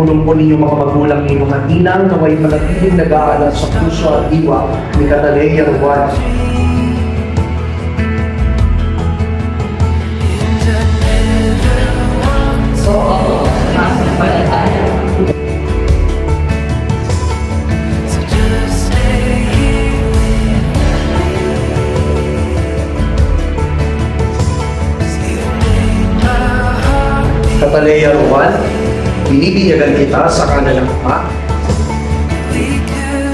Pagpapulong po ninyo mga magulang ninyo at inang naway manatiling nag-aalala sa puso at diwa ni Catalea Juan. Catalea Juan, binibinyagan kita sa kanilang Ama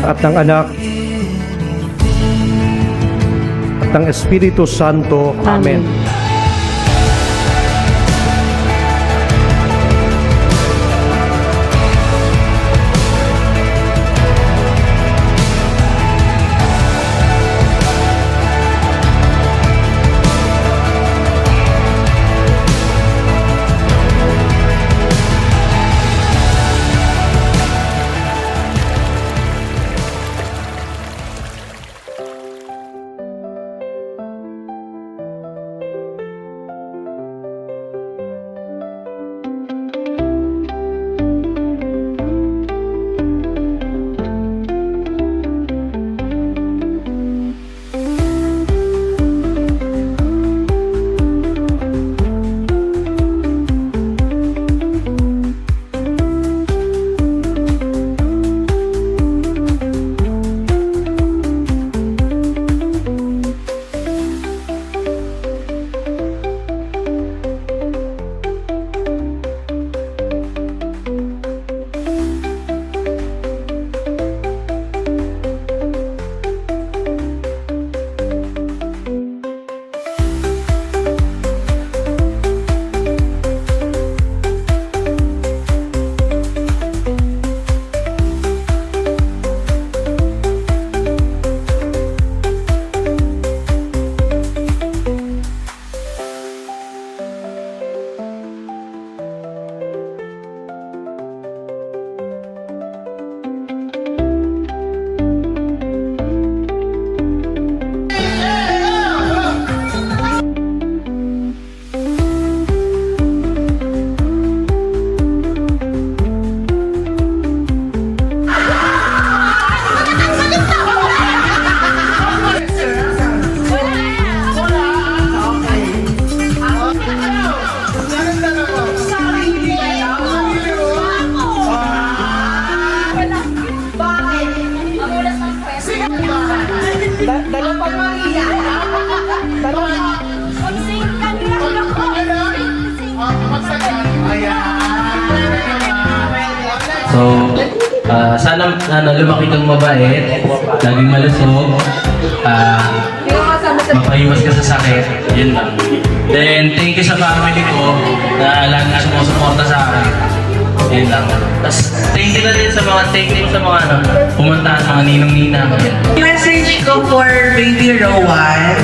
at ng Anak at ng Espiritu Santo. Amen. So, sana lumaki kang mabait, laging malusog, mapaiwas ka sa sakit, yun lang. Then, thank you sa family ko na lagi sumusuporta sa akin. Yun lang. Tapos, thank you na rin sa mga pumuntahan, mga ninong-ninang. Message ko for Baby Rowan,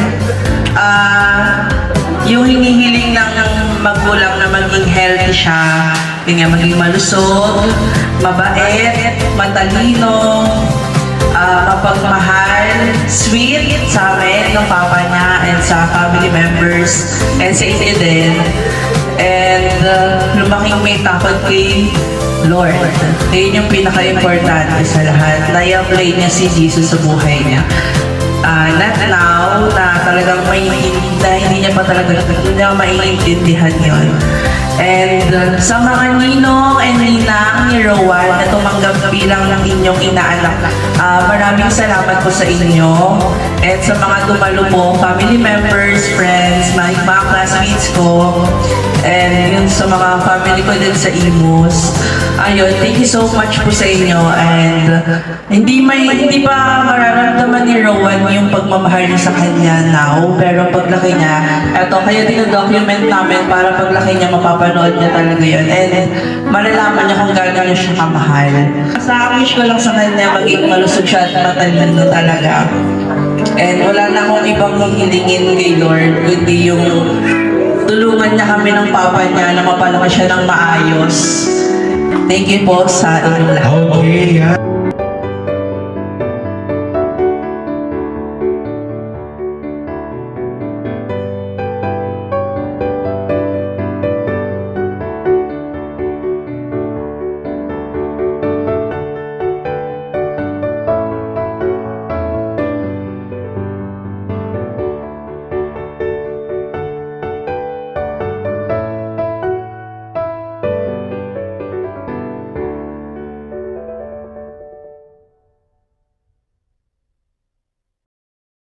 yung hinihiling ng magulang na maging healthy siya, yung nga maging malusog, mabait, matalino, mapagmahal, sweet sa amin, ng papa niya, and sa family members, and sa inyo din. And lumaking may takot kay Lord. Yun yung pinaka-importante sa lahat. Na-apply niya si Jesus sa buhay niya. Not now, na talagang hindi niya pa talaga maiintindihan yun. And sa mga ninong and ninang ni Rowan na tumanggap bilang ng inyong inaanak, maraming salamat po sa inyo. And sa mga dumalo po, family members, friends, mga classmates ko, and yun sa mga family ko din sa Imus. Ayun, thank you so much po sa inyo. And hindi pa mararamdaman ni Rowan yung pagmamahal niya sa kanya now, pero paglaki niya, eto, kaya dinodocument namin para paglaki niya mapapanood niya talaga yun. And malalaman niya kung gaano niya siya kamahal. Sa wish ko lang sa kanya, maging malusog siya at matalino talaga. And wala na akong ibang hilingin kay Lord, kundi yung tulungan niya kami ng papa niya na mapalaki siya ng maayos. Thank you po sa inyong lahat. Okay,